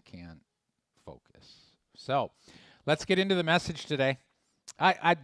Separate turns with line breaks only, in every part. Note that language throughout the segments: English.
can't focus. So let's get into the message today.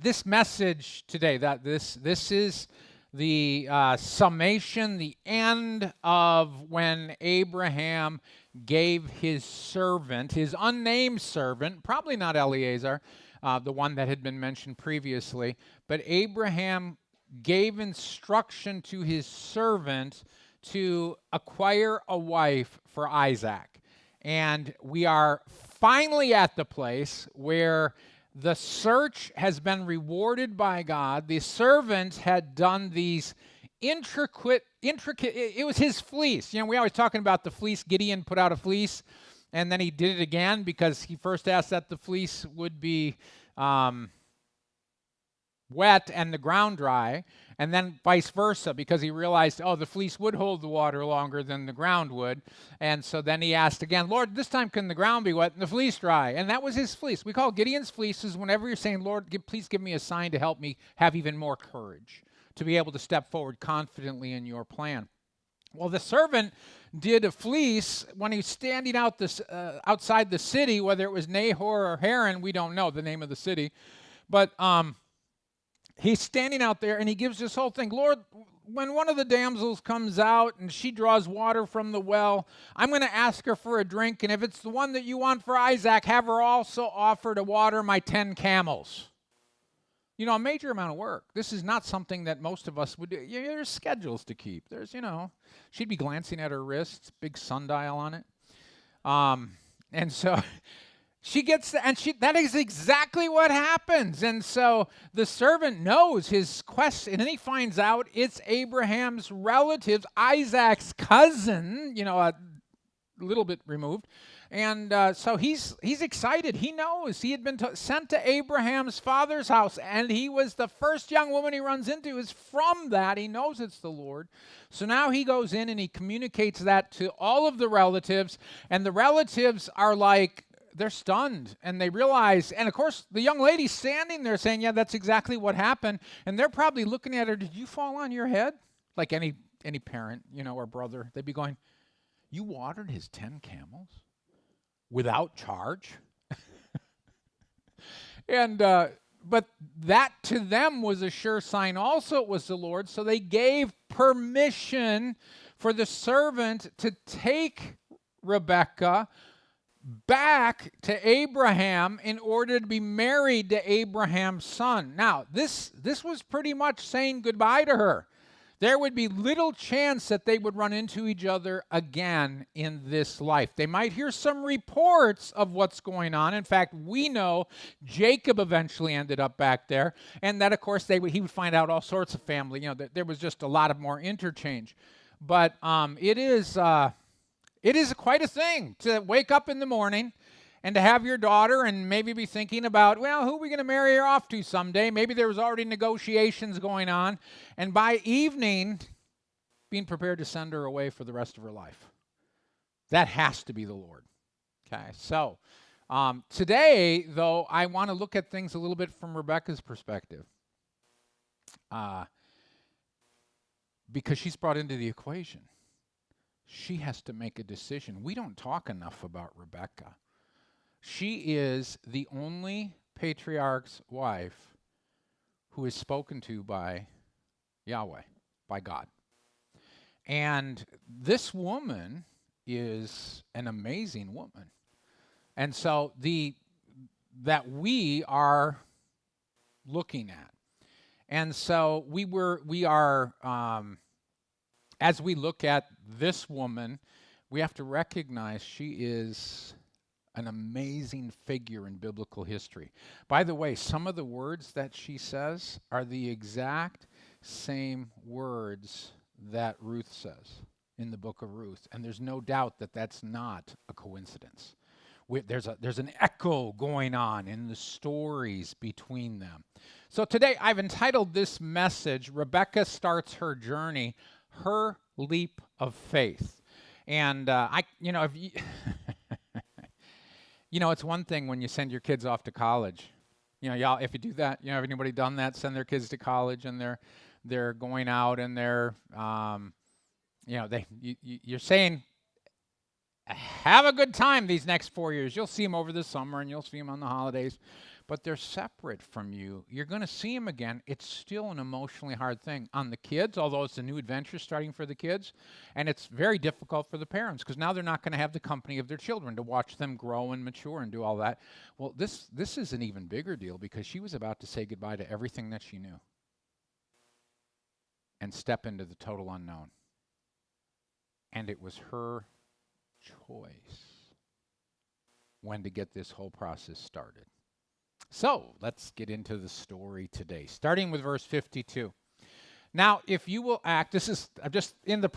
This message today, this is the summation, the end of when Abraham gave his servant, his unnamed servant, probably not Eleazar, the one that had been mentioned previously, but Abraham gave instruction to his servant to acquire a wife for Isaac. And we are finally at the place where the search has been rewarded by God. The servant had done these intricate, it was his fleece. You know, we always talking about the fleece. Gideon put out a fleece, and then he did it again because he first asked that the fleece would be wet and the ground dry, and then vice versa because he realized, the fleece would hold the water longer than the ground would. And so then he asked again, Lord, this time can the ground be wet and the fleece dry? And that was his fleece. We call Gideon's fleeces whenever you're saying, Lord, please give me a sign to help me have even more courage to be able to step forward confidently in your plan. Well, the servant did a fleece when he was standing outside the city, whether it was Nahor or Haran, we don't know the name of the city, but he's standing out there and he gives this whole thing. Lord, when one of the damsels comes out and she draws water from the well, I'm going to ask her for a drink. And if it's the one that you want for Isaac, have her also offer to water my 10 camels. You know, a major amount of work. This is not something that most of us would do. There's schedules to keep. There's, she'd be glancing at her wrist, big sundial on it. And so she gets, that is exactly what happens. And so the servant knows his quest, and then he finds out it's Abraham's relatives, Isaac's cousin, a little bit removed. And so he's excited. He knows he had been sent to Abraham's father's house, and he was the first young woman he runs into is from that. He knows it's the Lord. So now he goes in and he communicates that to all of the relatives, and the relatives are like, they're stunned, and they realize, and of course, the young lady's standing there saying, yeah, that's exactly what happened, and they're probably looking at her, did you fall on your head? Like any parent, or brother, they'd be going, you watered his 10 camels without charge? And, but that to them was a sure sign also it was the Lord, so they gave permission for the servant to take Rebekah back to Abraham in order to be married to Abraham's son. Now, this was pretty much saying goodbye to her. There would be little chance that they would run into each other again in this life. They might hear some reports of what's going on. In fact, we know Jacob eventually ended up back there, and that, of course, he would find out all sorts of family. There was just a lot of more interchange. But it is quite a thing to wake up in the morning and to have your daughter and maybe be thinking about, well, who are we going to marry her off to someday? Maybe there was already negotiations going on. And by evening, being prepared to send her away for the rest of her life. That has to be the Lord. Okay, so today, though, I want to look at things a little bit from Rebekah's perspective. Because she's brought into the equation. She has to make a decision. We don't talk enough about Rebekah. She is the only patriarch's wife who is spoken to by Yahweh, by God. And this woman is an amazing woman. And so that we are looking at. And so we are as we look at this woman, we have to recognize she is an amazing figure in biblical history. By the way, some of the words that she says are the exact same words that Ruth says in the book of Ruth. And there's no doubt that that's not a coincidence. There's an echo going on in the stories between them. So today I've entitled this message, Rebekah Starts Her Journey, Her Leap of Faith. And if you it's one thing when you send your kids off to college. Y'all, if you do that, have anybody done that? Send their kids to college and they're going out and they're, you're saying, have a good time these next 4 years. You'll see them over the summer and you'll see them on the holidays, but they're separate from you. You're going to see them again. It's still an emotionally hard thing on the kids, although it's a new adventure starting for the kids, and it's very difficult for the parents because now they're not going to have the company of their children to watch them grow and mature and do all that. Well, this is an even bigger deal because she was about to say goodbye to everything that she knew and step into the total unknown. And it was her choice when to get this whole process started. So let's get into the story today, starting with verse 52. Now, if you will act, this is just in the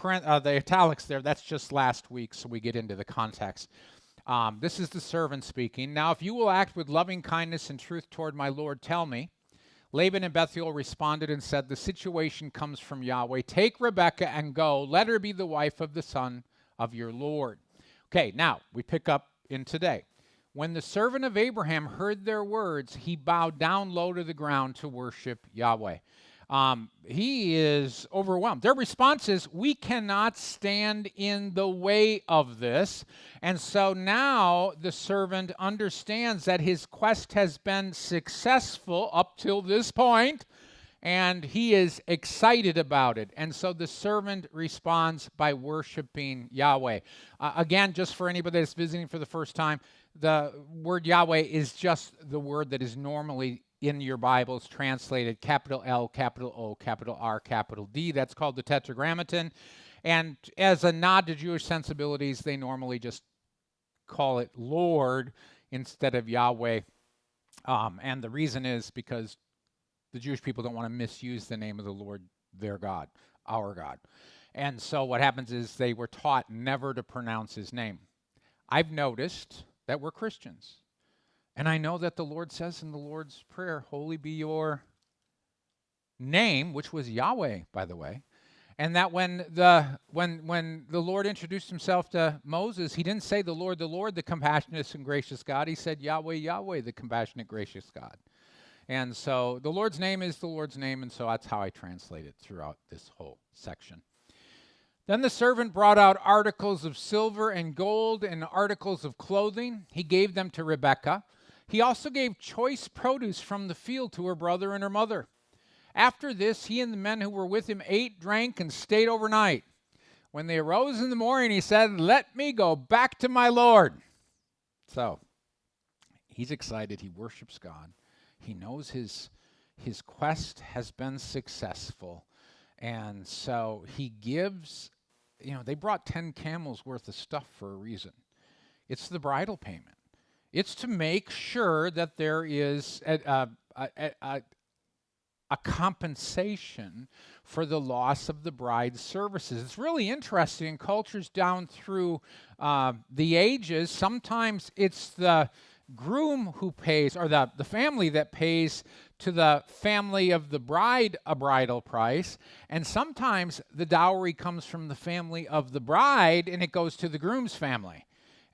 italics there, that's just last week, so we get into the context. This is the servant speaking. Now, if you will act with loving kindness and truth toward my Lord, tell me. Laban and Bethuel responded and said, the situation comes from Yahweh. Take Rebekah and go. Let her be the wife of the son of your Lord. Okay, now we pick up in today. When the servant of Abraham heard their words, he bowed down low to the ground to worship Yahweh. He is overwhelmed. Their response is, we cannot stand in the way of this. And so now the servant understands that his quest has been successful up till this point, and he is excited about it. And so the servant responds by worshiping Yahweh. Again, just for anybody that's visiting for the first time, the word Yahweh is just the word that is normally in your Bibles translated capital L, capital O, capital R, capital D. That's called the Tetragrammaton. And as a nod to Jewish sensibilities, they normally just call it Lord instead of Yahweh. And the reason is because the Jewish people don't want to misuse the name of the Lord, their God, our God. And so what happens is they were taught never to pronounce his name. I've noticed that we're Christians. And I know that the Lord says in the Lord's Prayer, holy be your name, which was Yahweh, by the way. And that when the Lord introduced himself to Moses, he didn't say the Lord, the compassionate and gracious God. He said Yahweh, Yahweh, the compassionate, gracious God. And so the Lord's name is the Lord's name, and so that's how I translate it throughout this whole section. Then the servant brought out articles of silver and gold and articles of clothing. He gave them to Rebekah. He also gave choice produce from the field to her brother and her mother. After this, he and the men who were with him ate, drank, and stayed overnight. When they arose in the morning, he said, let me go back to my Lord. So he's excited. He worships God. He knows his quest has been successful. And so he gives, they brought 10 camels worth of stuff for a reason. It's the bridal payment. It's to make sure that there is a compensation for the loss of the bride's services. It's really interesting in cultures down through the ages. Sometimes it's the groom who pays, or the family that pays to the family of the bride a bridal price, and sometimes the dowry comes from the family of the bride and it goes to the groom's family.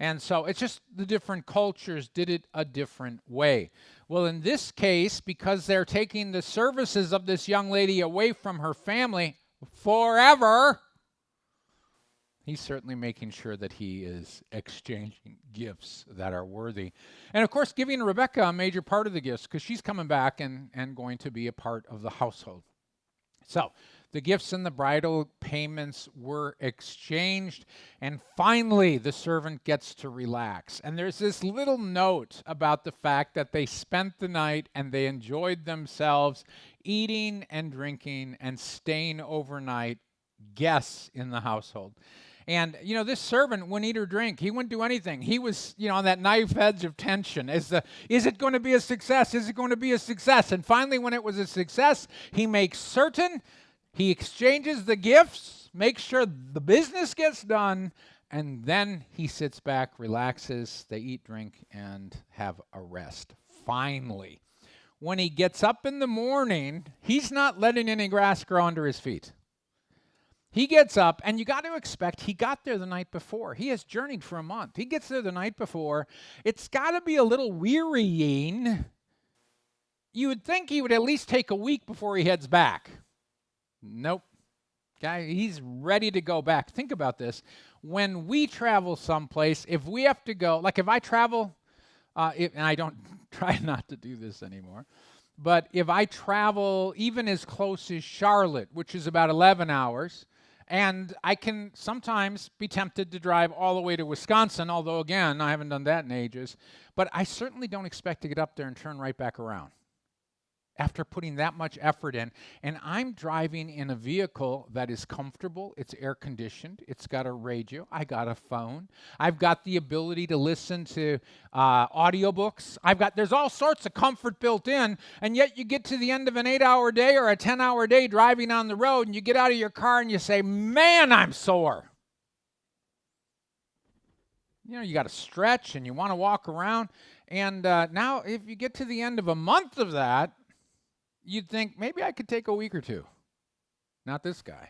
And so it's just the different cultures did it a different way. Well, in this case, because they're taking the services of this young lady away from her family forever, he's certainly making sure that he is exchanging gifts that are worthy. And of course, giving Rebekah a major part of the gifts because she's coming back and going to be a part of the household. So the gifts and the bridal payments were exchanged, and finally the servant gets to relax. And there's this little note about the fact that they spent the night and they enjoyed themselves eating and drinking and staying overnight, guests in the household. And, this servant wouldn't eat or drink. He wouldn't do anything. He was, on that knife edge of tension. Is it going to be a success? Is it going to be a success? And finally, when it was a success, he makes certain, he exchanges the gifts, makes sure the business gets done, and then he sits back, relaxes, they eat, drink, and have a rest. Finally, when he gets up in the morning, he's not letting any grass grow under his feet. He gets up, and you got to expect he got there the night before. He has journeyed for a month. He gets there the night before. It's got to be a little wearying. You would think he would at least take a week before he heads back. Nope. Guy, he's ready to go back. Think about this. when we travel someplace, if we have to go, like if I travel, and I don't try not to do this anymore, but if I travel even as close as Charlotte, which is about 11 hours, and I can sometimes be tempted to drive all the way to Wisconsin, although, again, I haven't done that in ages. But I certainly don't expect to get up there and turn right back around after putting that much effort in. And I'm driving in a vehicle that is comfortable. It's air-conditioned. It's got a radio. I got a phone. I've got the ability to listen to audiobooks. There's all sorts of comfort built in, and yet you get to the end of an 8-hour day or a 10-hour day driving on the road, and you get out of your car and you say, man, I'm sore. You got to stretch and you want to walk around. And now if you get to the end of a month of that, you'd think, maybe I could take a week or two. Not this guy.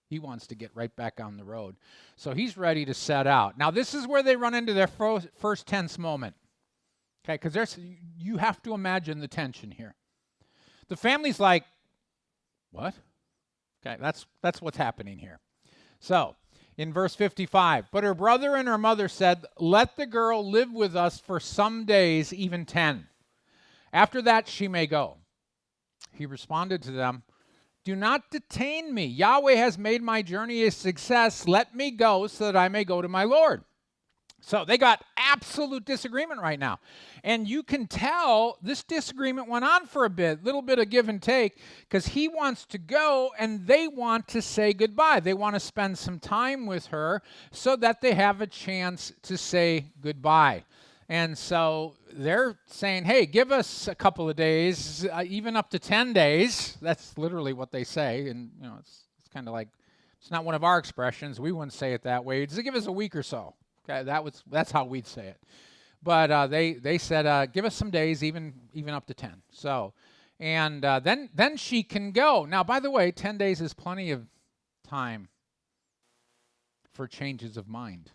He wants to get right back on the road. So he's ready to set out. Now, this is where they run into their first tense moment. Okay, because you have to imagine the tension here. The family's like, what? Okay, that's what's happening here. So, in verse 55, but her brother and her mother said, let the girl live with us for some days, even 10. After that, she may go. He responded to them, do not detain me. Yahweh has made my journey a success. Let me go so that I may go to my Lord. So they got absolute disagreement right now. And you can tell this disagreement went on for a bit, little bit of give and take, because he wants to go and they want to say goodbye. They want to spend some time with her so that they have a chance to say goodbye. And so they're saying, hey, give us a couple of days, even up to 10 days. That's literally what they say. And, it's kind of like, it's not one of our expressions. We wouldn't say it that way. Just give us a week or so. Okay, that's how we'd say it. But they said, give us some days, even up to 10. So, and then she can go. Now, by the way, 10 days is plenty of time for changes of mind.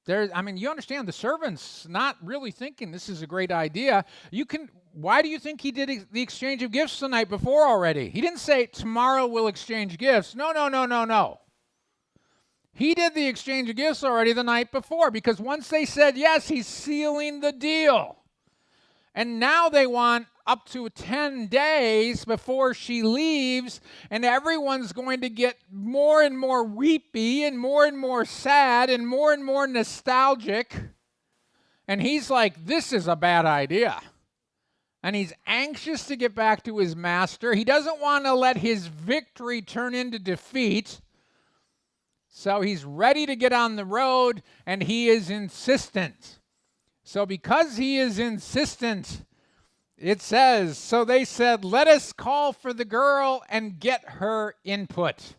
You understand the servant's not really thinking this is a great idea. Why do you think he did the exchange of gifts the night before already? He didn't say tomorrow we'll exchange gifts. No. He did the exchange of gifts already the night before, because once they said yes, he's sealing the deal. And now they want up to 10 days before she leaves, and everyone's going to get more and more weepy and more sad and more nostalgic. And he's like, this is a bad idea. And he's anxious to get back to his master. He doesn't want to let his victory turn into defeat. So he's ready to get on the road, and he is insistent. So because he is insistent, it says, so they said, let us call for the girl and get her input.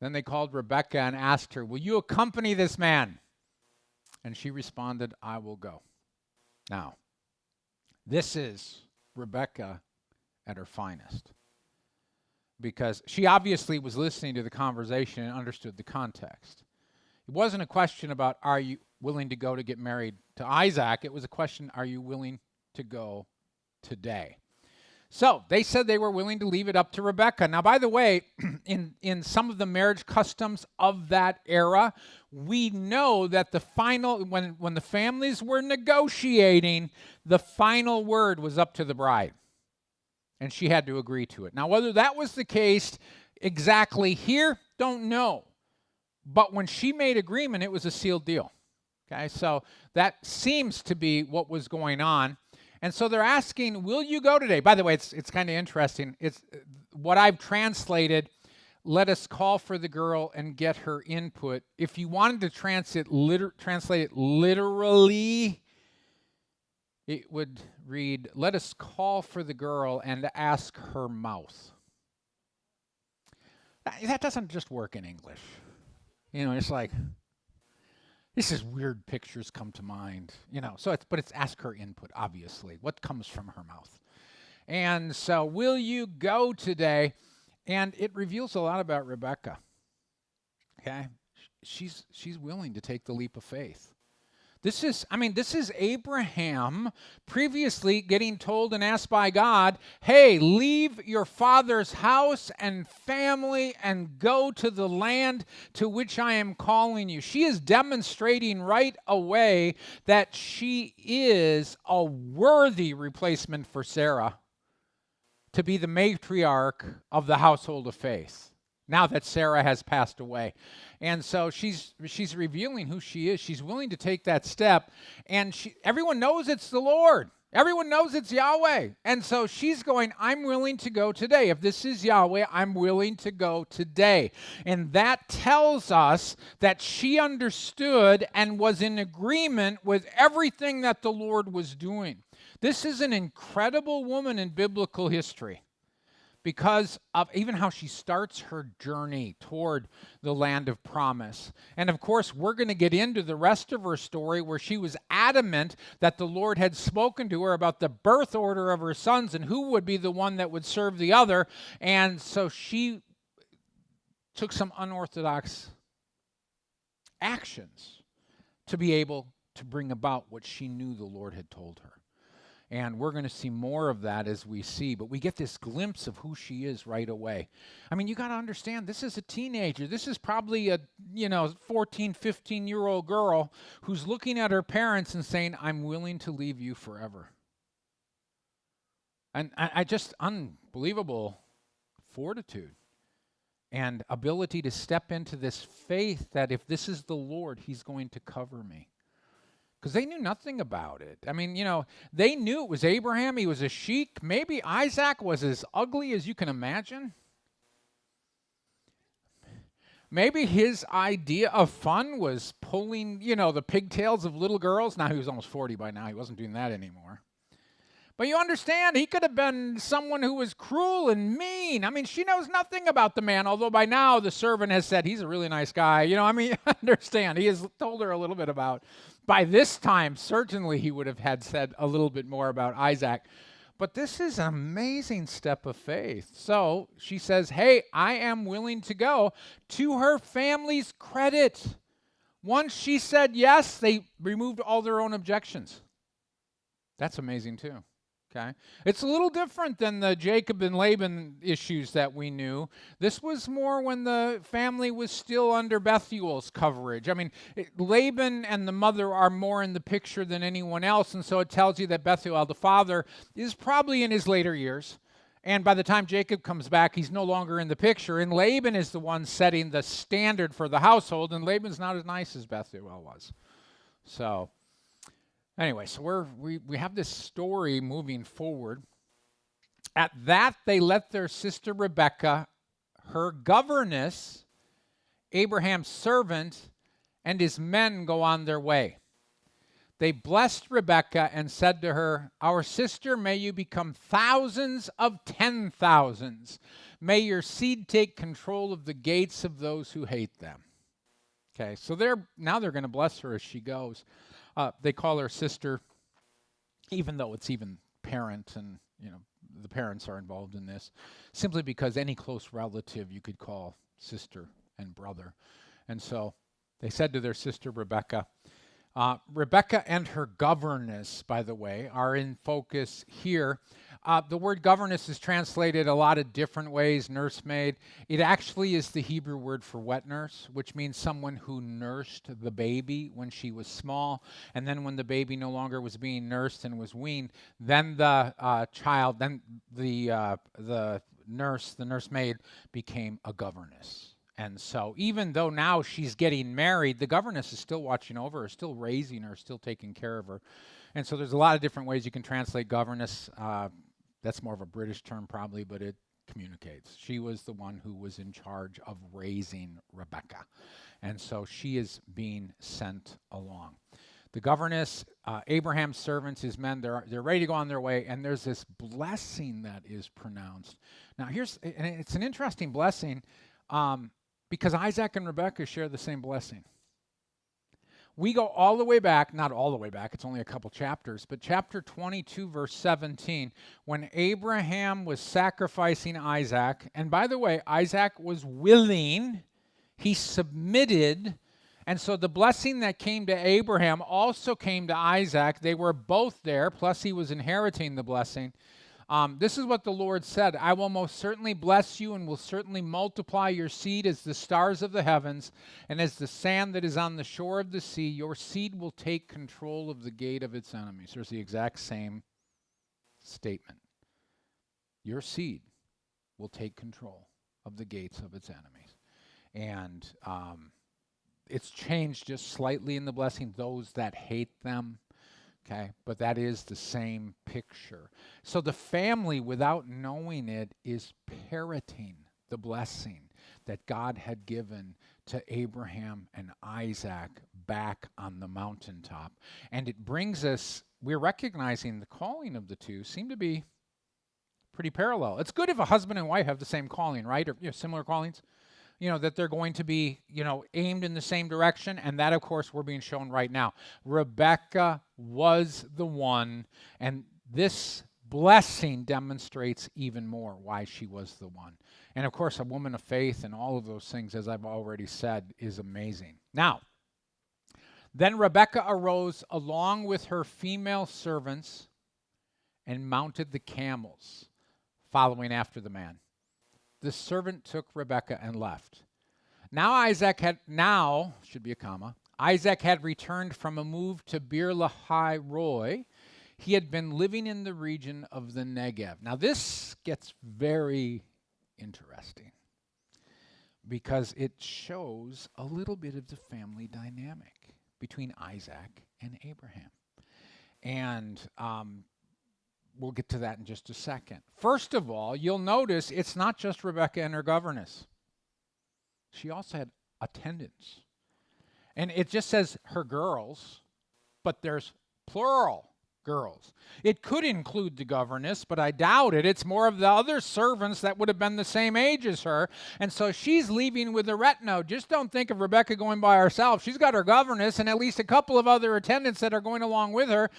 Then they called Rebekah and asked her, will you accompany this man? And she responded, I will go. Now, this is Rebekah at her finest, because she obviously was listening to the conversation and understood the context. It wasn't a question about, are you willing to go to get married to Isaac? It was a question, are you willing to go today? So they said they were willing to leave it up to Rebekah. Now, by the way, in some of the marriage customs of that era, we know that when the families were negotiating, the final word was up to the bride, and she had to agree to it. Now, whether that was the case exactly here, don't know. But when she made agreement, it was a sealed deal. Okay, so that seems to be what was going on. And so they're asking, will you go today? By the way, it's kind of interesting. It's what I've translated, let us call for the girl and get her input. If you wanted to translate it literally, it would read, let us call for the girl and ask her mouth. That doesn't just work in English. It's like, this is weird pictures come to mind, but it's ask her input, obviously. What comes from her mouth? And so, will you go today? And it reveals a lot about Rebekah. Okay? She's willing to take the leap of faith. This is Abraham previously getting told and asked by God, hey, leave your father's house and family and go to the land to which I am calling you. She is demonstrating right away that she is a worthy replacement for Sarah to be the matriarch of the household of faith, now that Sarah has passed away. And so she's revealing who she is. She's willing to take that step. And everyone knows it's the Lord. Everyone knows it's Yahweh. And so she's going, I'm willing to go today. If this is Yahweh, I'm willing to go today. And that tells us that she understood and was in agreement with everything that the Lord was doing. This is an incredible woman in biblical history, because of even how she starts her journey toward the land of promise. And of course, we're going to get into the rest of her story where she was adamant that the Lord had spoken to her about the birth order of her sons and who would be the one that would serve the other. And so she took some unorthodox actions to be able to bring about what she knew the Lord had told her. And we're going to see more of that as we see. But we get this glimpse of who she is right away. I mean, you got to understand, this is a teenager. This is probably a 14, 15-year-old girl who's looking at her parents and saying, I'm willing to leave you forever. And I just unbelievable fortitude and ability to step into this faith that if this is the Lord, he's going to cover me. Because they knew nothing about it. I mean, they knew it was Abraham. He was a sheik. Maybe Isaac was as ugly as you can imagine. Maybe his idea of fun was pulling, the pigtails of little girls. Now, he was almost 40 by now. He wasn't doing that anymore. But you understand, he could have been someone who was cruel and mean. I mean, she knows nothing about the man, although by now the servant has said he's a really nice guy. Understand. He has told her a little bit about. By this time, certainly he would have had said a little bit more about Isaac. But this is an amazing step of faith. So she says, hey, I am willing to go, to her family's credit. Once she said yes, they removed all their own objections. That's amazing too. Okay, it's a little different than the Jacob and Laban issues that we knew. This was more when the family was still under Bethuel's coverage. I mean, Laban and the mother are more in the picture than anyone else, and so it tells you that Bethuel, the father, is probably in his later years. And by the time Jacob comes back, he's no longer in the picture, and Laban is the one setting the standard for the household, and Laban's not as nice as Bethuel was. So anyway, so we have this story moving forward. At that, they let their sister Rebekah, her governess, Abraham's servant, and his men go on their way. They blessed Rebekah and said to her, our sister, may you become thousands of 10,000s. May your seed take control of the gates of those who hate them. Okay, so they're going to bless her as she goes. They call her sister, even though it's even parent, and the parents are involved in this, simply because any close relative you could call sister and brother. And so they said to their sister Rebekah. Rebekah and her governess, by the way, are in focus here. The word governess is translated a lot of different ways, nursemaid. It actually is the Hebrew word for wet nurse, which means someone who nursed the baby when she was small. And then when the baby no longer was being nursed and was weaned, then the nursemaid became a governess. And so even though now she's getting married, the governess is still watching over her, still raising her, still taking care of her. And so there's a lot of different ways you can translate governess. That's more of a British term probably, but it communicates. She was the one who was in charge of raising Rebekah. And so she is being sent along. The governess, Abraham's servants, his men, they're ready to go on their way, and there's this blessing that is pronounced. Now it's an interesting blessing, because Isaac and Rebekah share the same blessing. We go all the way back, not all the way back, it's only a couple chapters, but chapter 22, verse 17, when Abraham was sacrificing Isaac, and by the way, Isaac was willing, he submitted, And so the blessing that came to Abraham also came to Isaac. They were both there, plus he was inheriting the blessing. This is what the Lord said, I will most certainly bless you and will certainly multiply your seed as the stars of the heavens and as the sand that is on the shore of the sea. Your seed will take control of the gate of its enemies. There's the exact same statement. Your seed will take control of the gates of its enemies. And it's changed just slightly in the blessing, those that hate them. Okay, but that is the same picture. So the family, without knowing it, is parroting the blessing that God had given to Abraham and Isaac back on the mountaintop. And it brings us, we're recognizing the calling of the two seem to be pretty parallel. It's good if a husband and wife have the same calling, right? Or similar callings. That they're going to be, aimed in the same direction. And that, of course, we're being shown right now. Rebekah was the one, and this blessing demonstrates even more why she was the one. And, of course, a woman of faith and all of those things, as I've already said, is amazing. Now, then Rebekah arose along with her female servants and mounted the camels, following after the man. The servant took Rebekah and left. Isaac had returned from a move to Beer Lahai Roi. He had been living in the region of the Negev. Now this gets very interesting because it shows a little bit of the family dynamic between Isaac and Abraham. And we'll get to that in just a second. First of all, you'll notice it's not just Rebekah and her governess. She also had attendants. And it just says her girls, but there's plural girls. It could include the governess, but I doubt it. It's more of the other servants that would have been the same age as her. And so she's leaving with a retinue. Just don't think of Rebekah going by herself. She's got her governess and at least a couple of other attendants that are going along with her.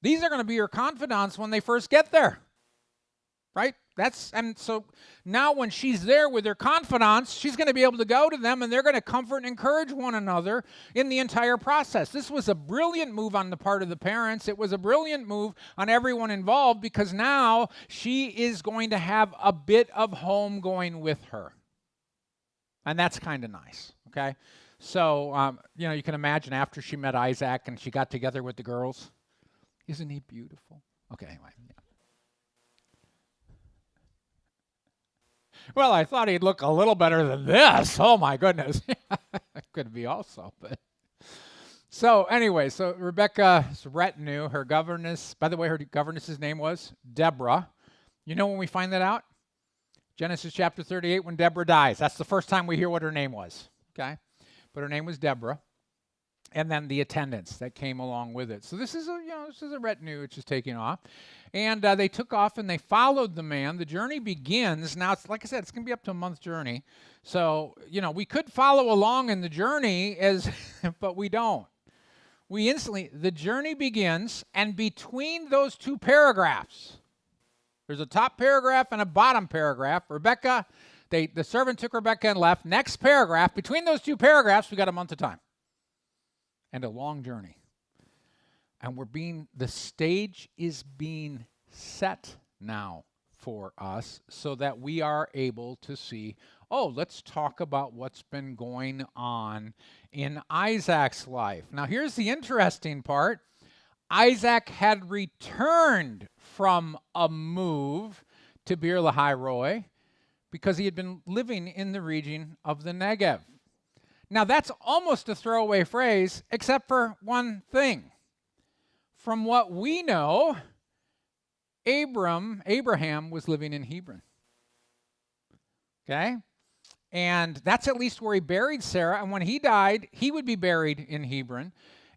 These are going to be her confidants when they first get there, right? And so now when she's there with her confidants, she's going to be able to go to them and they're going to comfort and encourage one another in the entire process. This was a brilliant move on the part of the parents. It was a brilliant move on everyone involved because now she is going to have a bit of home going with her. And that's kind of nice, okay? So, you can imagine after she met Isaac and she got together with the girls. Isn't he beautiful? Okay, anyway. Yeah. Well, I thought he'd look a little better than this. Oh, my goodness. Could be also. But so anyway, so Rebekah's retinue, her governess, by the way, her governess's name was Deborah. You know when we find that out? Genesis chapter 38, when Deborah dies. That's the first time we hear what her name was. Okay? But her name was Deborah. And then the attendants that came along with it. So this is a retinue which is taking off. And they took off and they followed the man. The journey begins. Now, it's like I said, it's going to be up to a month journey. So, we could follow along in the journey, but we don't. The journey begins, and between those two paragraphs, there's a top paragraph and a bottom paragraph. Rebekah, the servant took Rebekah and left. Next paragraph, between those two paragraphs, we got a month of time. And a long journey. And the stage is being set now for us so that we are able to see, let's talk about what's been going on in Isaac's life. Now, here's the interesting part. Isaac had returned from a move to Beer Lahai Roi because he had been living in the region of the Negev. Now, that's almost a throwaway phrase, except for one thing. From what we know, Abraham was living in Hebron. Okay? And that's at least where he buried Sarah. And when he died, he would be buried in Hebron.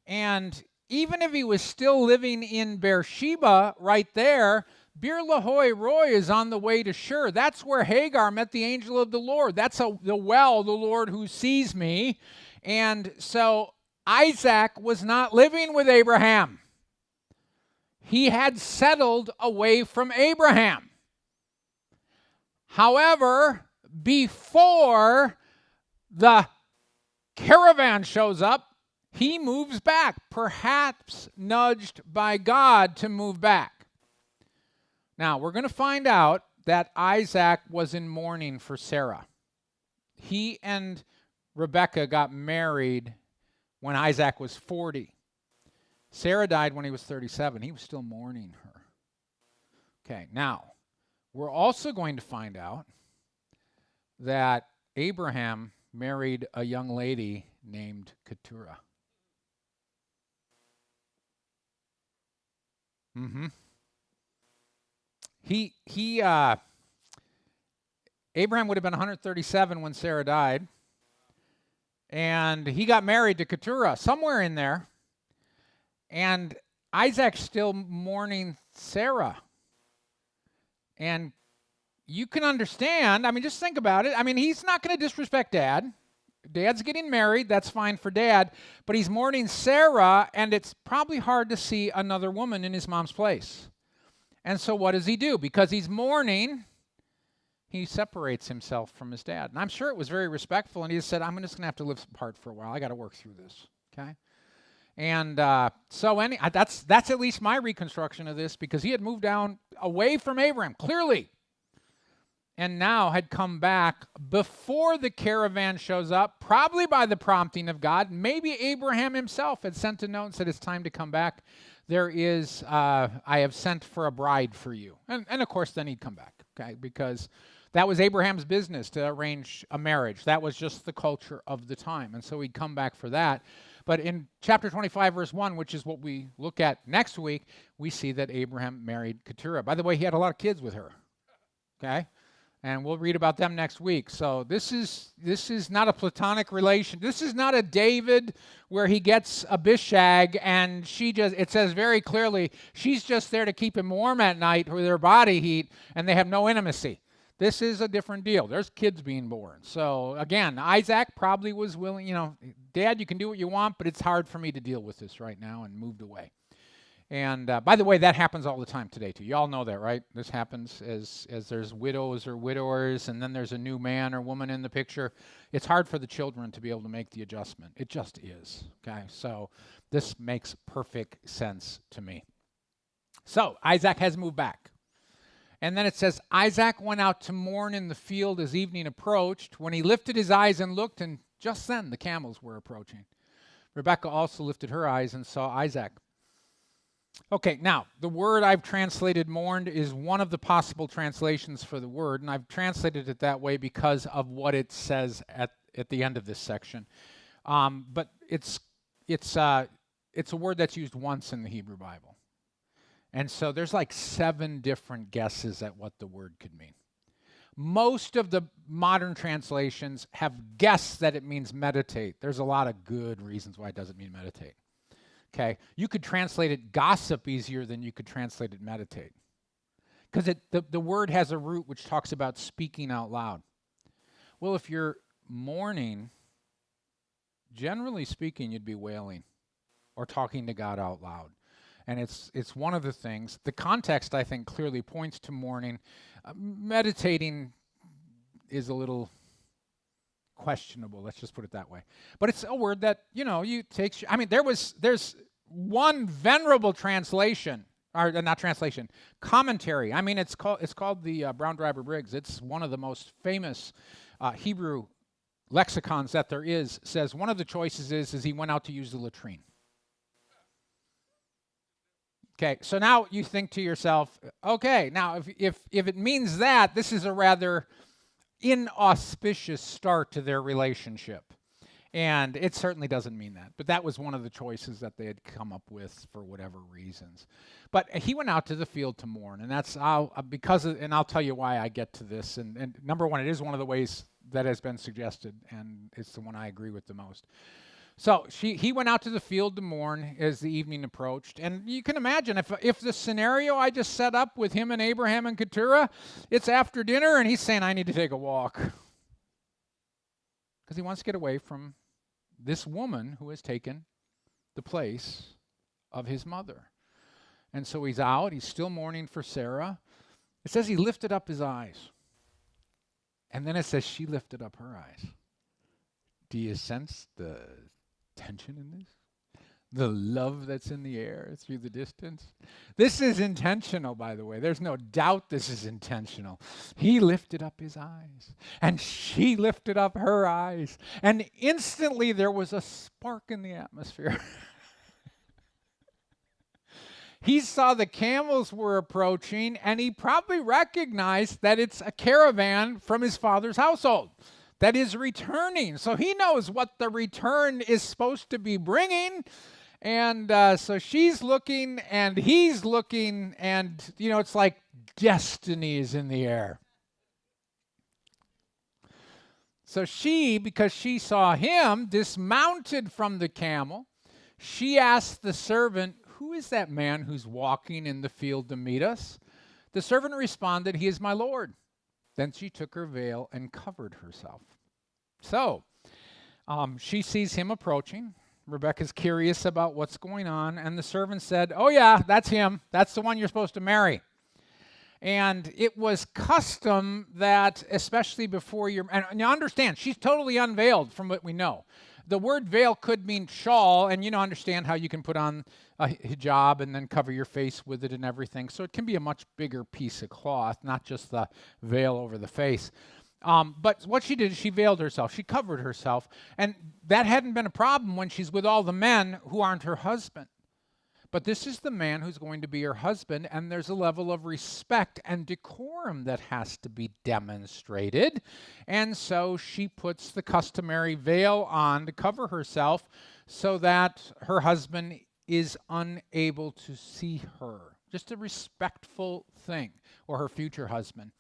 And even if he was still living in Beersheba right there, Beer Lahai Roi is on the way to Shur. That's where Hagar met the angel of the Lord. That's the well, the Lord who sees me. And so Isaac was not living with Abraham. He had settled away from Abraham. However, before the Caravan shows up. He moves back, perhaps nudged by God to move back. Now, we're going to find out that Isaac was in mourning for Sarah. He and Rebekah got married when Isaac was 40. Sarah died when he was 37. He was still mourning her. Okay, now, we're also going to find out that Abraham married a young lady named Keturah. Abraham would have been 137 when Sarah died, and he got married to Keturah somewhere in there, and Isaac's still mourning Sarah. And you can understand, I mean, just think about it. I mean, he's not going to disrespect Dad. Dad's getting married, that's fine for Dad, but he's mourning Sarah, and it's probably hard to see another woman in his mom's place. And so what does he do? Because he's mourning, he separates himself from his dad. And I'm sure it was very respectful, and he just said, I'm just going to have to live apart for a while. I got to work through this, okay? And that's at least my reconstruction of this, because he had moved down away from Abraham, clearly, and now had come back before the caravan shows up, probably by the prompting of God. Maybe Abraham himself had sent a note and said, it's time to come back. I have sent for a bride for you. And of course, then he'd come back, okay? Because that was Abraham's business, to arrange a marriage. That was just the culture of the time. And so he'd come back for that. But in chapter 25, verse 1, which is what we look at next week, we see that Abraham married Keturah. By the way, he had a lot of kids with her, okay? And we'll read about them next week. So this is not a platonic relation. This is not a David where he gets Abishag and it says very clearly, she's just there to keep him warm at night with her body heat, and they have no intimacy. This is a different deal. There's kids being born. So again, Isaac probably was willing, Dad, you can do what you want, but it's hard for me to deal with this right now, and moved away. And by the way, that happens all the time today too. You all know that, right? This happens as there's widows or widowers, and then there's a new man or woman in the picture. It's hard for the children to be able to make the adjustment. It just is, okay? So this makes perfect sense to me. So Isaac has moved back. And then it says, Isaac went out to mourn in the field as evening approached. When he lifted his eyes and looked, and just then the camels were approaching. Rebekah also lifted her eyes and saw Isaac. Okay, now, the word I've translated mourned is one of the possible translations for the word, and I've translated it that way because of what it says at the end of this section. But it's a word that's used once in the Hebrew Bible. And so there's like 7 different guesses at what the word could mean. Most of the modern translations have guessed that it means meditate. There's a lot of good reasons why it doesn't mean meditate. Okay, you could translate it gossip easier than you could translate it meditate. Because the word has a root which talks about speaking out loud. Well, if you're mourning, generally speaking, you'd be wailing or talking to God out loud. And it's one of the things. The context, I think, clearly points to mourning. Meditating is a little questionable, let's just put it that way. But it's a word that, you take. I mean, there's one venerable translation, or not translation, commentary. I mean, it's called the Brown Driver Briggs. It's one of the most famous Hebrew lexicons that there is. Says one of the choices is he went out to use the latrine. Okay, so now you think to yourself, okay, now if it means that, this is a rather inauspicious start to their relationship. And it certainly doesn't mean that. But that was one of the choices that they had come up with for whatever reasons. But he went out to the field to mourn. And I'll tell you why I get to this. And number one, it is one of the ways that has been suggested. And it's the one I agree with the most. So he went out to the field to mourn as the evening approached. And you can imagine if the scenario I just set up with him and Abraham and Keturah, it's after dinner and he's saying, I need to take a walk. Because he wants to get away from this woman who has taken the place of his mother. And so he's out. He's still mourning for Sarah. It says he lifted up his eyes. And then it says she lifted up her eyes. Do you sense the tension in this? The love that's in the air through the distance? This is intentional, by the way. There's no doubt this is intentional. He lifted up his eyes, and she lifted up her eyes, and instantly there was a spark in the atmosphere. He saw the camels were approaching, and he probably recognized that it's a caravan from his father's household that is returning. So he knows what the return is supposed to be bringing. And so she's looking, and he's looking, and, it's like destiny is in the air. So she, because she saw him, dismounted from the camel. She asked the servant, "Who is that man who's walking in the field to meet us?" The servant responded, "He is my Lord." Then she took her veil and covered herself. So she sees him approaching. Rebekah's curious about what's going on, and the servant said, "Oh yeah, that's him. That's the one you're supposed to marry." And it was custom that, especially before and you understand, she's totally unveiled from what we know. The word veil could mean shawl, and understand how you can put on a hijab and then cover your face with it and everything. So it can be a much bigger piece of cloth, not just the veil over the face. But what she did is she veiled herself. She covered herself. And that hadn't been a problem when she's with all the men who aren't her husband. But this is the man who's going to be her husband, and there's a level of respect and decorum that has to be demonstrated. And so she puts the customary veil on to cover herself so that her husband is unable to see her. Just a respectful thing, or her future husband.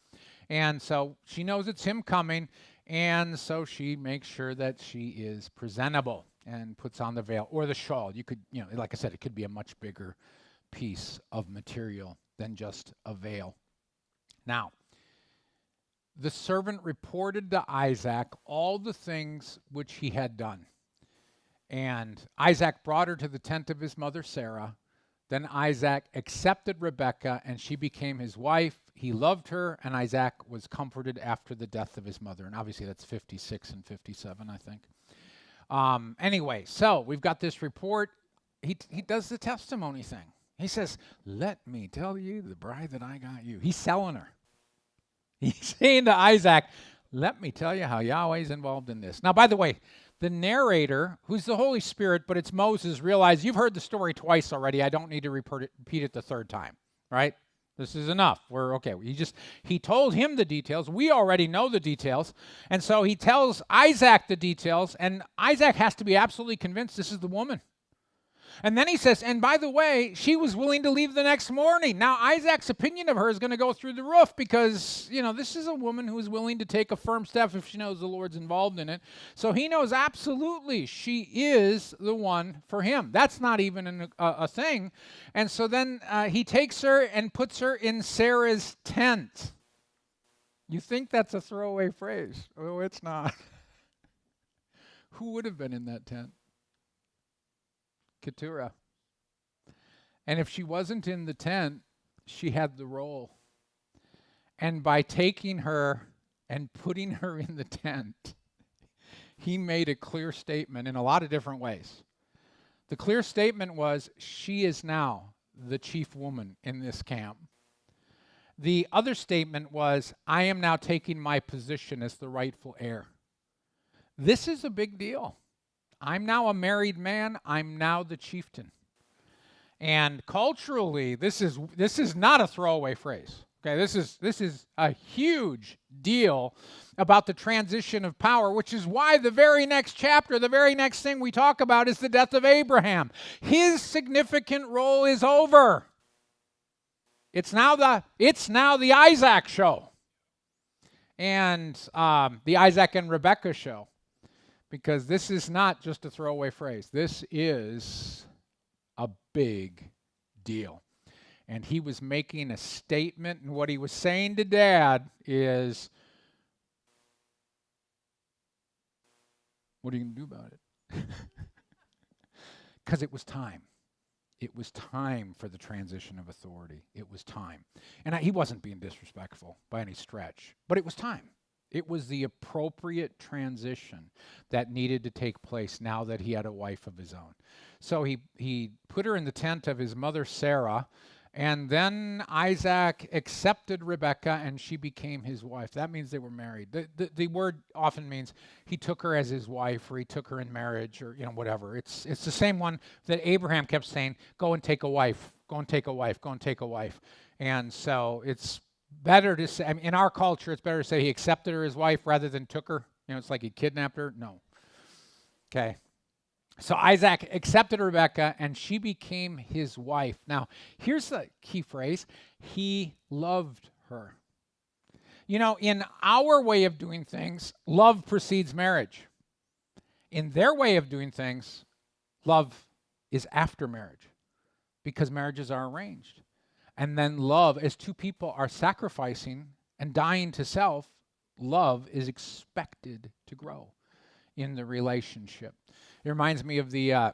And so she knows it's him coming, and so she makes sure that she is presentable and puts on the veil or the shawl. You could, like I said, it could be a much bigger piece of material than just a veil. Now, the servant reported to Isaac all the things which he had done. And Isaac brought her to the tent of his mother Sarah. Then Isaac accepted Rebekah, and she became his wife. He loved her, and Isaac was comforted after the death of his mother. And obviously that's 56 and 57, I think. Anyway, so we've got this report. He does the testimony thing. He says, "Let me tell you the bride that I got you." He's selling her. He's saying to Isaac, "Let me tell you how Yahweh's involved in this." Now, by the way, the narrator, who's the Holy Spirit, but it's Moses, realized you've heard the story twice already. I don't need to repeat it the third time, right? This is enough. We're okay. He told him the details. We already know the details. And so he tells Isaac the details, and Isaac has to be absolutely convinced this is the woman. And then he says, and by the way, she was willing to leave the next morning. Now, Isaac's opinion of her is going to go through the roof because, this is a woman who is willing to take a firm step if she knows the Lord's involved in it. So he knows absolutely she is the one for him. That's not even a thing. And so then he takes her and puts her in Sarah's tent. You think that's a throwaway phrase. Oh, it's not. Who would have been in that tent? Keturah. And if she wasn't in the tent, she had the role. And by taking her and putting her in the tent, he made a clear statement in a lot of different ways. The clear statement was, she is now the chief woman in this camp. The other statement was, I am now taking my position as the rightful heir. This is a big deal. I'm now a married man. I'm now the chieftain. And culturally, this is not a throwaway phrase. Okay, this is a huge deal about the transition of power, which is why the very next chapter, the very next thing we talk about is the death of Abraham. His significant role is over. It's now the Isaac show, and the Isaac and Rebekah show. Because this is not just a throwaway phrase. This is a big deal. And he was making a statement, and what he was saying to Dad is, what are you going to do about it? Because it was time. It was time for the transition of authority. It was time. And he wasn't being disrespectful by any stretch, but it was time. It was the appropriate transition that needed to take place now that he had a wife of his own. So he put her in the tent of his mother Sarah, and then Isaac accepted Rebekah, and she became his wife. That means they were married. The word often means he took her as his wife, or he took her in marriage, or whatever. It's the same one that Abraham kept saying, go and take a wife, go and take a wife, go and take a wife. And so it's better to say, in our culture, it's better to say he accepted her as wife rather than took her. It's like he kidnapped her. No. Okay. So Isaac accepted Rebekah, and she became his wife. Now, here's the key phrase. He loved her. In our way of doing things, love precedes marriage. In their way of doing things, love is after marriage, because marriages are arranged. And then love, as two people are sacrificing and dying to self, love is expected to grow in the relationship. It reminds me of the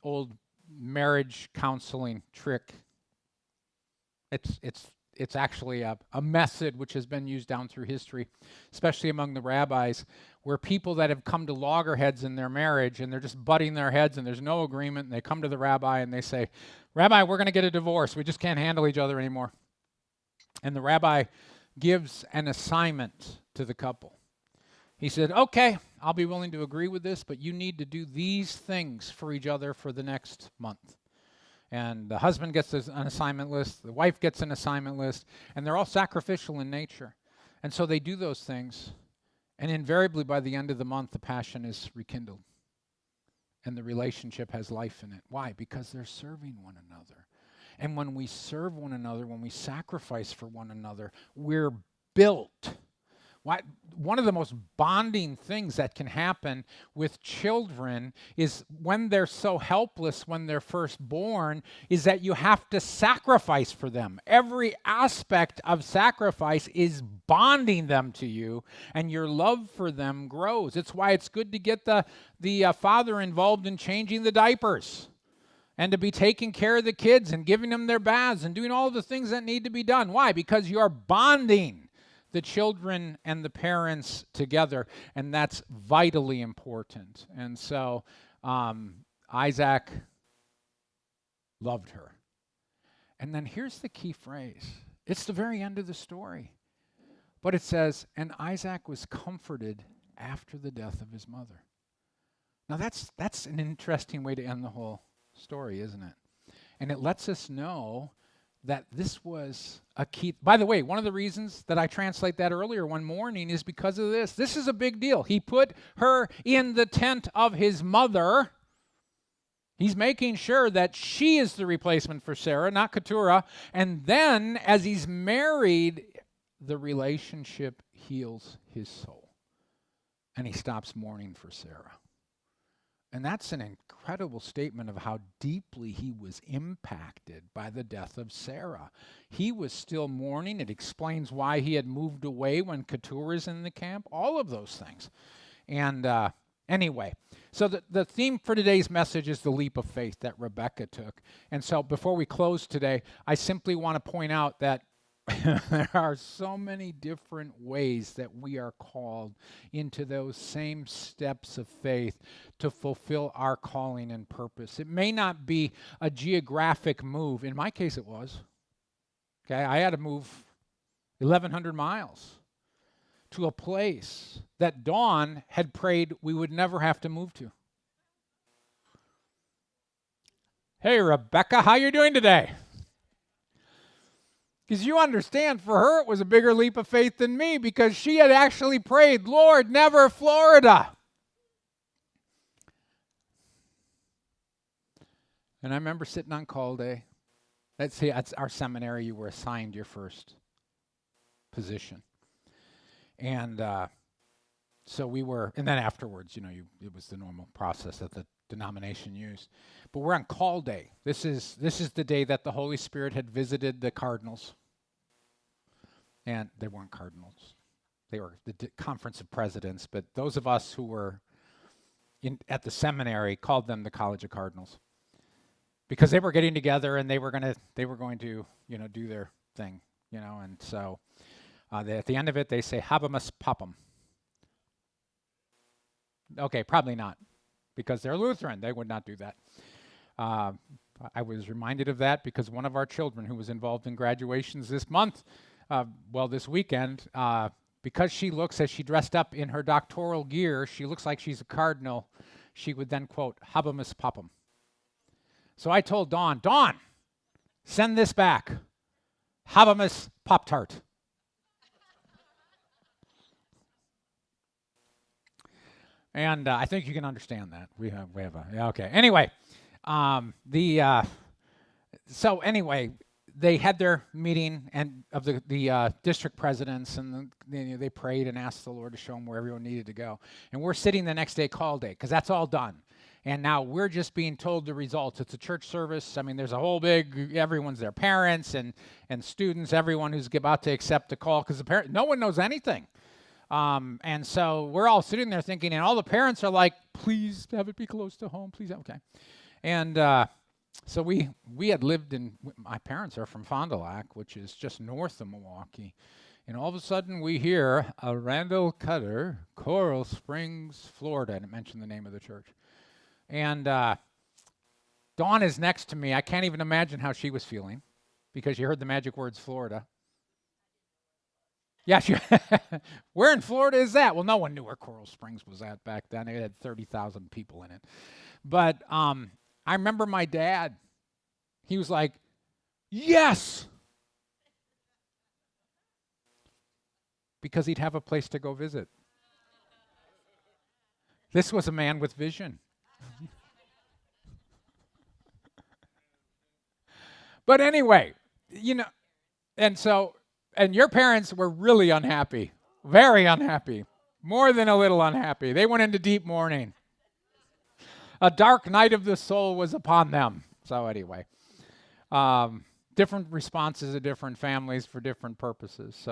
old marriage counseling trick. It's actually a method which has been used down through history, especially among the rabbis, where people that have come to loggerheads in their marriage and they're just butting their heads and there's no agreement, and they come to the rabbi and they say, Rabbi, we're going to get a divorce. We just can't handle each other anymore. And the rabbi gives an assignment to the couple. He said, okay, I'll be willing to agree with this, but you need to do these things for each other for the next month. And the husband gets an assignment list, the wife gets an assignment list, and they're all sacrificial in nature. And so they do those things, and invariably by the end of the month, the passion is rekindled. And the relationship has life in it. Why? Because they're serving one another. And when we serve one another, when we sacrifice for one another, we're built. One of the most bonding things that can happen with children is when they're so helpless when they're first born, is that you have to sacrifice for them. Every aspect of sacrifice is bonding them to you, and your love for them grows. It's why it's good to get the father involved in changing the diapers, and to be taking care of the kids and giving them their baths and doing all the things that need to be done. Why? Because you're bonding the children and the parents together, and that's vitally important. And so Isaac loved her. And then here's the key phrase. It's the very end of the story. But it says, and Isaac was comforted after the death of his mother. Now that's an interesting way to end the whole story, isn't it? And it lets us know that this was a key. By the way, one of the reasons that I translate that earlier one morning is because of this. This is a big deal. He put her in the tent of his mother. He's making sure that she is the replacement for Sarah, not Keturah. And then, as he's married, the relationship heals his soul. And he stops mourning for Sarah. And that's an incredible statement of how deeply he was impacted by the death of Sarah. He was still mourning. It explains why he had moved away when Keturah is in the camp. All of those things. And anyway, so the theme for today's message is the leap of faith that Rebekah took. And so before we close today, I simply want to point out that there are so many different ways that we are called into those same steps of faith to fulfill our calling and purpose. It may not be a geographic move. In my case, it was. Okay, I had to move 1,100 miles to a place that Dawn had prayed we would never have to move to. Hey, Rebekah, how you doing today? Because you understand, for her it was a bigger leap of faith than me, because she had actually prayed, Lord, never Florida. And I remember sitting on call day. That's our seminary. You were assigned your first position. And so we were, and then afterwards, it was the normal process that the denomination used. But we're on call day. This is the day that the Holy Spirit had visited the cardinals. And they weren't cardinals. They were the Conference of Presidents, but those of us who were at the seminary called them the College of Cardinals, because they were getting together and they were going to do their thing, and so at the end of it they say habemus papam. Okay, probably not, because they're Lutheran. They would not do that. I was reminded of that because one of our children who was involved in graduations this month, this weekend, because she looks, as she dressed up in her doctoral gear, she looks like she's a cardinal. She would then quote, Habemus Papam. So I told Dawn, send this back. Habemus Pop-Tart. And I think you can understand that. We have okay. Anyway, so anyway, they had their meeting and of the district presidents, and they prayed and asked the Lord to show them where everyone needed to go. And we're sitting the next day, call day, because that's all done. And now we're just being told the results. It's a church service. I mean, there's a whole everyone's their parents and students, everyone who's about to accept the call, because no one knows anything. And so we're all sitting there thinking, and all the parents are like, please have it be close to home, please. Okay. And so we had lived my parents are from Fond du Lac, which is just north of Milwaukee. And all of a sudden we hear a Randal Cutter, Coral Springs, Florida, and it mentioned the name of the church. And Dawn is next to me. I can't even imagine how she was feeling because you heard the magic words Florida. Yeah, where in Florida is that? Well, no one knew where Coral Springs was at back then. It had 30,000 people in it. But I remember my dad. He was like, yes! Because he'd have a place to go visit. This was a man with vision. But anyway, and your parents were really unhappy, very unhappy, more than a little unhappy. They went into deep mourning. A dark night of the soul was upon them. So anyway, different responses of different families for different purposes.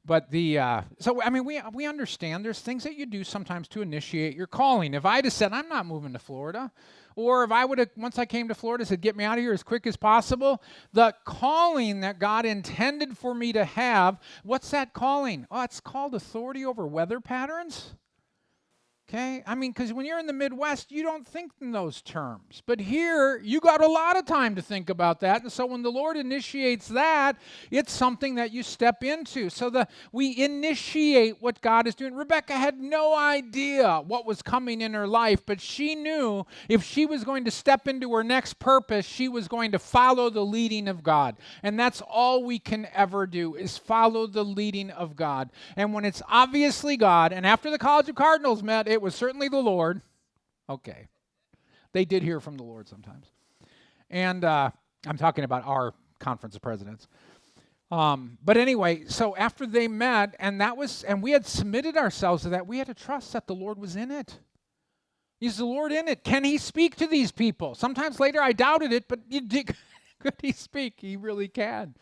But we understand there's things that you do sometimes to initiate your calling. If I'd have said, I'm not moving to Florida, or if I would have, once I came to Florida, said, get me out of here as quick as possible, the calling that God intended for me to have, what's that calling? Oh, it's called authority over weather patterns. Okay? I mean, because when you're in the Midwest, you don't think in those terms. But here, you got a lot of time to think about that. And so when the Lord initiates that, it's something that you step into. So we initiate what God is doing. Rebekah had no idea what was coming in her life, but she knew if she was going to step into her next purpose, she was going to follow the leading of God. And that's all we can ever do, is follow the leading of God. And when it's obviously God, and after the College of Cardinals met, it was certainly the Lord. Okay. They did hear from the Lord sometimes. And I'm talking about our conference of presidents. But anyway, so after they met, and we had submitted ourselves to that, we had to trust that the Lord was in it. Is the Lord in it? Can he speak to these people? Sometimes later I doubted it, but could he speak? He really can.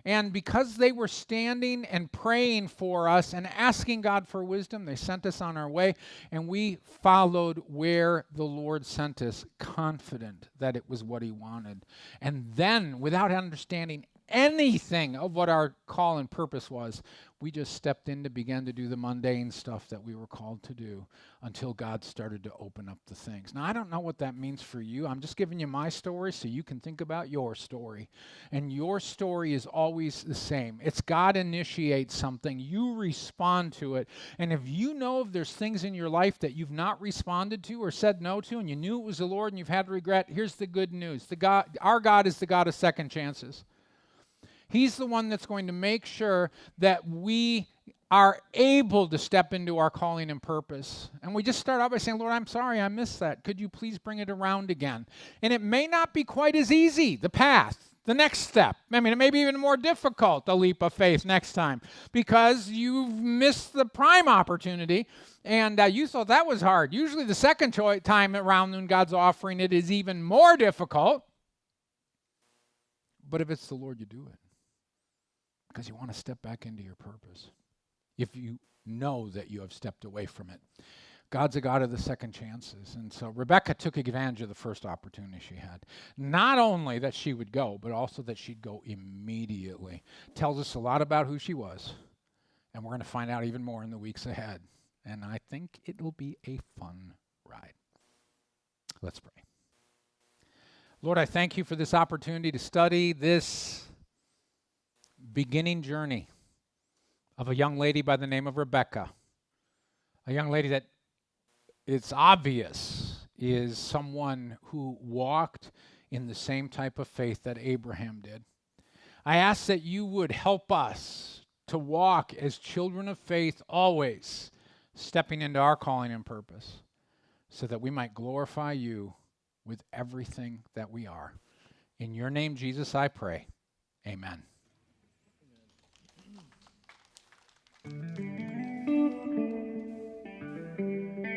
And because they were standing and praying for us and asking God for wisdom, they sent us on our way, and we followed where the Lord sent us, confident that it was what he wanted. And then, without understanding anything of what our call and purpose was, we just stepped in to begin to do the mundane stuff that we were called to do until God started to open up the things. Now, I don't know what that means for you. I'm just giving you my story so you can think about your story. And your story is always the same. It's God initiates something. You respond to it. And if you know if there's things in your life that you've not responded to or said no to, and you knew it was the Lord and you've had regret, here's the good news. Our God is the God of second chances. He's the one that's going to make sure that we are able to step into our calling and purpose. And we just start out by saying, Lord, I'm sorry, I missed that. Could you please bring it around again? And it may not be quite as easy, the path, the next step. I mean, it may be even more difficult, the leap of faith next time, because you've missed the prime opportunity. And you thought that was hard. Usually the second time around when God's offering it is even more difficult. But if it's the Lord, you do it. Because you want to step back into your purpose. If you know that you have stepped away from it. God's a God of the second chances. And so Rebekah took advantage of the first opportunity she had. Not only that she would go, but also that she'd go immediately. Tells us a lot about who she was. And we're going to find out even more in the weeks ahead and I think it'll be a fun ride. Let's pray. Lord, I thank you for this opportunity to study this beginning journey of a young lady by the name of Rebekah, a young lady that it's obvious is someone who walked in the same type of faith that Abraham did. I ask that you would help us to walk as children of faith always, stepping into our calling and purpose, so that we might glorify you with everything that we are. In your name, Jesus, I pray. Amen.